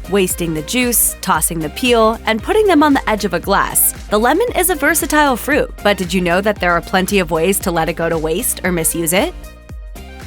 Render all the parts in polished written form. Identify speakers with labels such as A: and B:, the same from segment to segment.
A: wasting the juice, tossing the peel, and putting them on the edge of a glass. The lemon is a versatile fruit, but did you know that there are plenty of ways to let it go to waste or misuse it?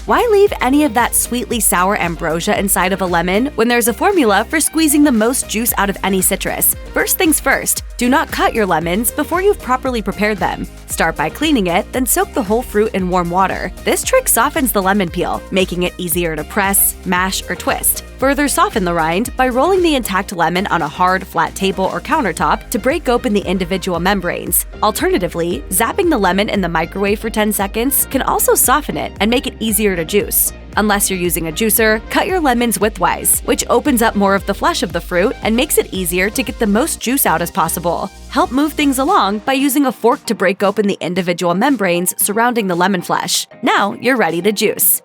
A: Why leave any of that sweetly sour ambrosia inside of a lemon when there's a formula for squeezing the most juice out of any citrus? First things first, do not cut your lemons before you've properly prepared them. Start by cleaning it, then soak the whole fruit in warm water. This trick softens the lemon peel, making it easier to press, mash, or twist. Further soften the rind by rolling the intact lemon on a hard, flat table or countertop to break open the individual membranes. Alternatively, zapping the lemon in the microwave for 10 seconds can also soften it and make it easier to juice. Unless you're using a juicer, cut your lemons widthwise, which opens up more of the flesh of the fruit and makes it easier to get the most juice out as possible. Help move things along by using a fork to break open the individual membranes surrounding the lemon flesh. Now you're ready to juice.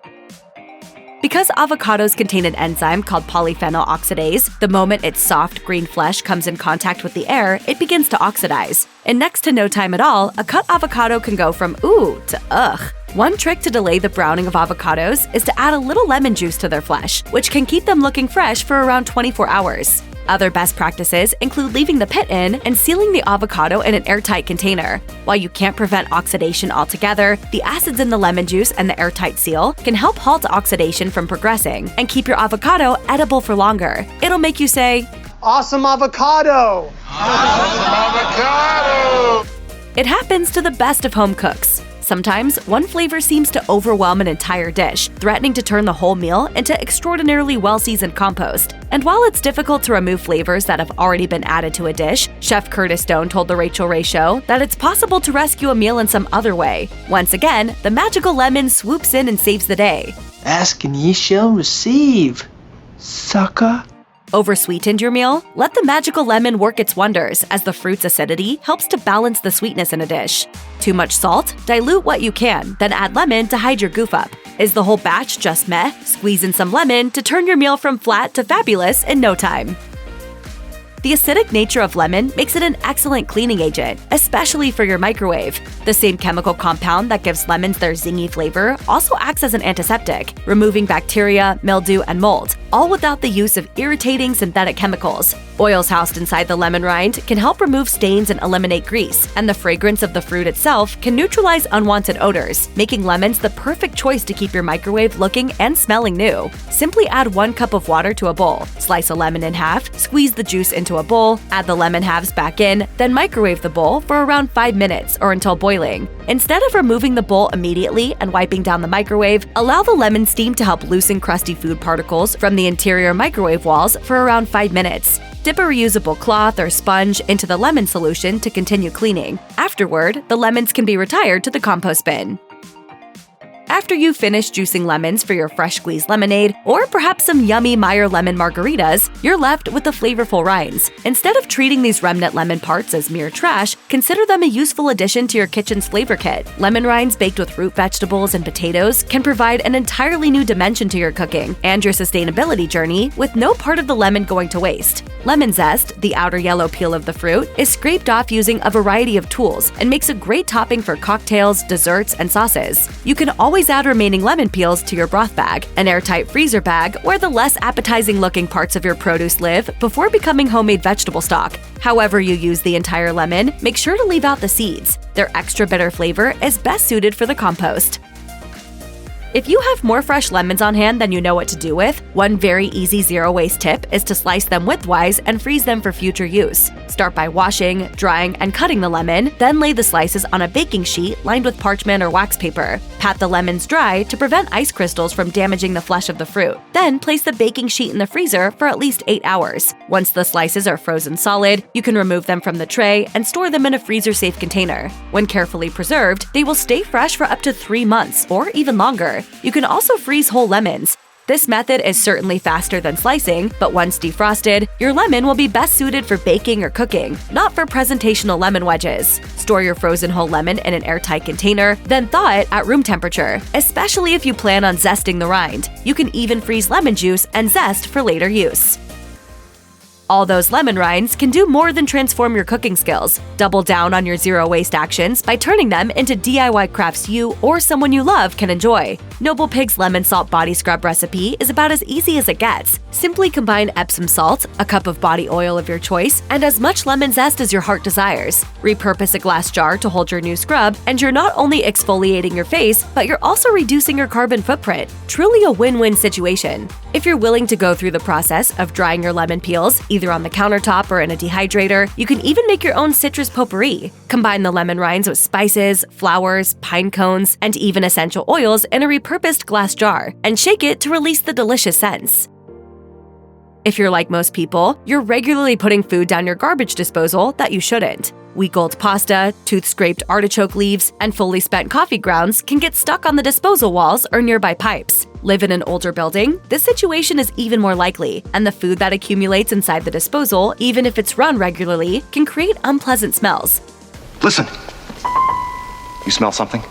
A: Because avocados contain an enzyme called polyphenol oxidase, the moment its soft green flesh comes in contact with the air, it begins to oxidize. In next to no time at all, a cut avocado can go from ooh to ugh. One trick to delay the browning of avocados is to add a little lemon juice to their flesh, which can keep them looking fresh for around 24 hours. Other best practices include leaving the pit in and sealing the avocado in an airtight container. While you can't prevent oxidation altogether, the acids in the lemon juice and the airtight seal can help halt oxidation from progressing and keep your avocado edible for longer. It'll make you say,
B: "Awesome avocado!"
C: Awesome avocado!
A: It happens to the best of home cooks. Sometimes, one flavor seems to overwhelm an entire dish, threatening to turn the whole meal into extraordinarily well-seasoned compost. And while it's difficult to remove flavors that have already been added to a dish, Chef Curtis Stone told The Rachel Ray Show that it's possible to rescue a meal in some other way. Once again, the magical lemon swoops in and saves the day.
D: Ask and ye shall receive, sucker.
A: Oversweetened your meal? Let the magical lemon work its wonders, as the fruit's acidity helps to balance the sweetness in a dish. Too much salt? Dilute what you can, then add lemon to hide your goof up. Is the whole batch just meh? Squeeze in some lemon to turn your meal from flat to fabulous in no time. The acidic nature of lemon makes it an excellent cleaning agent, especially for your microwave. The same chemical compound that gives lemons their zingy flavor also acts as an antiseptic, removing bacteria, mildew, and mold, all without the use of irritating synthetic chemicals. Oils housed inside the lemon rind can help remove stains and eliminate grease, and the fragrance of the fruit itself can neutralize unwanted odors, making lemons the perfect choice to keep your microwave looking and smelling new. Simply add 1 cup of water to a bowl, slice a lemon in half, squeeze the juice into a bowl, add the lemon halves back in, then microwave the bowl for around 5 minutes or until boiling. Instead of removing the bowl immediately and wiping down the microwave, allow the lemon steam to help loosen crusty food particles from the interior microwave walls for around 5 minutes. Dip a reusable cloth or sponge into the lemon solution to continue cleaning. Afterward, the lemons can be retired to the compost bin. After you've finished juicing lemons for your fresh squeezed lemonade, or perhaps some yummy Meyer lemon margaritas, you're left with the flavorful rinds. Instead of treating these remnant lemon parts as mere trash, consider them a useful addition to your kitchen's flavor kit. Lemon rinds baked with root vegetables and potatoes can provide an entirely new dimension to your cooking and your sustainability journey, with no part of the lemon going to waste. Lemon zest, the outer yellow peel of the fruit, is scraped off using a variety of tools and makes a great topping for cocktails, desserts, and sauces. You can always add remaining lemon peels to your broth bag, an airtight freezer bag where the less appetizing-looking parts of your produce live before becoming homemade vegetable stock. However you use the entire lemon, make sure to leave out the seeds. Their extra bitter flavor is best suited for the compost. If you have more fresh lemons on hand than you know what to do with, one very easy zero-waste tip is to slice them widthwise and freeze them for future use. Start by washing, drying, and cutting the lemon, then lay the slices on a baking sheet lined with parchment or wax paper. Pat the lemons dry to prevent ice crystals from damaging the flesh of the fruit. Then place the baking sheet in the freezer for at least 8 hours. Once the slices are frozen solid, you can remove them from the tray and store them in a freezer-safe container. When carefully preserved, they will stay fresh for up to 3 months or even longer. You can also freeze whole lemons. This method is certainly faster than slicing, but once defrosted, your lemon will be best suited for baking or cooking, not for presentational lemon wedges. Store your frozen whole lemon in an airtight container, then thaw it at room temperature, especially if you plan on zesting the rind. You can even freeze lemon juice and zest for later use. All those lemon rinds can do more than transform your cooking skills. Double down on your zero-waste actions by turning them into DIY crafts you or someone you love can enjoy. Noble Pig's lemon salt body scrub recipe is about as easy as it gets. Simply combine Epsom salt, a cup of body oil of your choice, and as much lemon zest as your heart desires. Repurpose a glass jar to hold your new scrub, and you're not only exfoliating your face, but you're also reducing your carbon footprint. Truly a win-win situation. If you're willing to go through the process of drying your lemon peels, either on the countertop or in a dehydrator, you can even make your own citrus potpourri. Combine the lemon rinds with spices, flowers, pine cones, and even essential oils in a repurposed glass jar, and shake it to release the delicious scents. If you're like most people, you're regularly putting food down your garbage disposal that you shouldn't. Week-old pasta, tooth-scraped artichoke leaves, and fully spent coffee grounds can get stuck on the disposal walls or nearby pipes. Live in an older building? This situation is even more likely, and the food that accumulates inside the disposal, even if it's run regularly, can create unpleasant smells.
E: Listen. You smell something?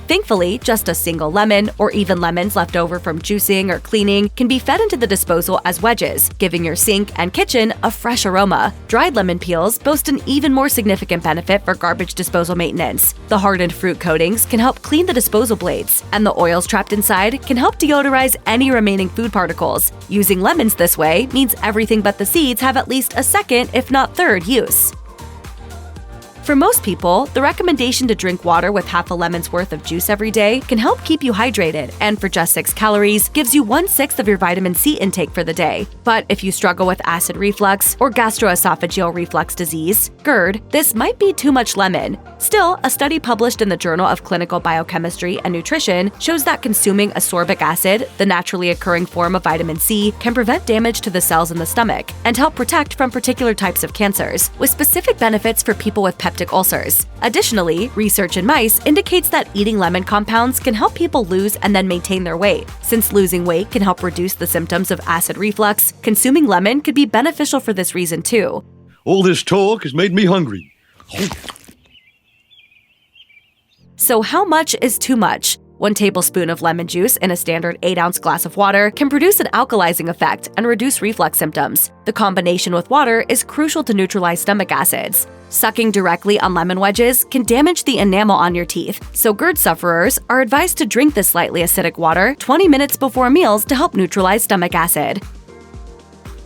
A: Thankfully, just a single lemon, or even lemons left over from juicing or cleaning, can be fed into the disposal as wedges, giving your sink and kitchen a fresh aroma. Dried lemon peels boast an even more significant benefit for garbage disposal maintenance. The hardened fruit coatings can help clean the disposal blades, and the oils trapped inside can help deodorize any remaining food particles. Using lemons this way means everything but the seeds have at least a second, if not third, use. For most people, the recommendation to drink water with half a lemon's worth of juice every day can help keep you hydrated, and for just 6 calories, gives you 1/6 of your vitamin C intake for the day. But if you struggle with acid reflux or gastroesophageal reflux disease, GERD, this might be too much lemon. Still, a study published in the Journal of Clinical Biochemistry and Nutrition shows that consuming ascorbic acid, the naturally occurring form of vitamin C, can prevent damage to the cells in the stomach and help protect from particular types of cancers, with specific benefits for people with peptic ulcers. Additionally, research in mice indicates that eating lemon compounds can help people lose and then maintain their weight. Since losing weight can help reduce the symptoms of acid reflux, consuming lemon could be beneficial for this reason too.
F: All this talk has made me hungry.
A: So how much is too much? 1 tablespoon of lemon juice in a standard 8-ounce glass of water can produce an alkalizing effect and reduce reflux symptoms. The combination with water is crucial to neutralize stomach acids. Sucking directly on lemon wedges can damage the enamel on your teeth, so GERD sufferers are advised to drink this slightly acidic water 20 minutes before meals to help neutralize stomach acid.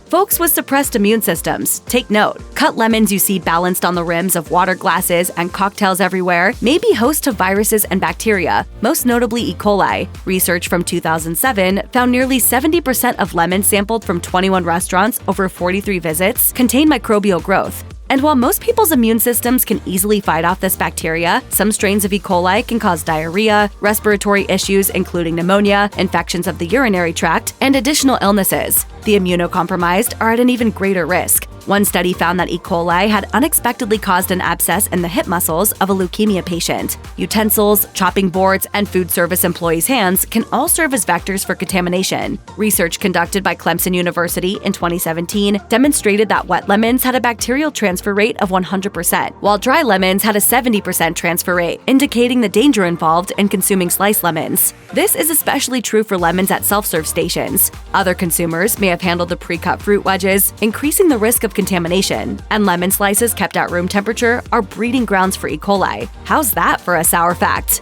A: Folks with suppressed immune systems, take note. Cut lemons you see balanced on the rims of water glasses and cocktails everywhere may be host to viruses and bacteria, most notably E. coli. Research from 2007 found nearly 70% of lemons sampled from 21 restaurants over 43 visits contain microbial growth. And while most people's immune systems can easily fight off this bacteria, some strains of E. coli can cause diarrhea, respiratory issues including pneumonia, infections of the urinary tract, and additional illnesses. The immunocompromised are at an even greater risk. One study found that E. coli had unexpectedly caused an abscess in the hip muscles of a leukemia patient. Utensils, chopping boards, and food service employees' hands can all serve as vectors for contamination. Research conducted by Clemson University in 2017 demonstrated that wet lemons had a bacterial transfer rate of 100%, while dry lemons had a 70% transfer rate, indicating the danger involved in consuming sliced lemons. This is especially true for lemons at self-serve stations. Other consumers may have handled the pre-cut fruit wedges, increasing the risk of contamination, and lemon slices kept at room temperature are breeding grounds for E. coli. How's that for a sour fact?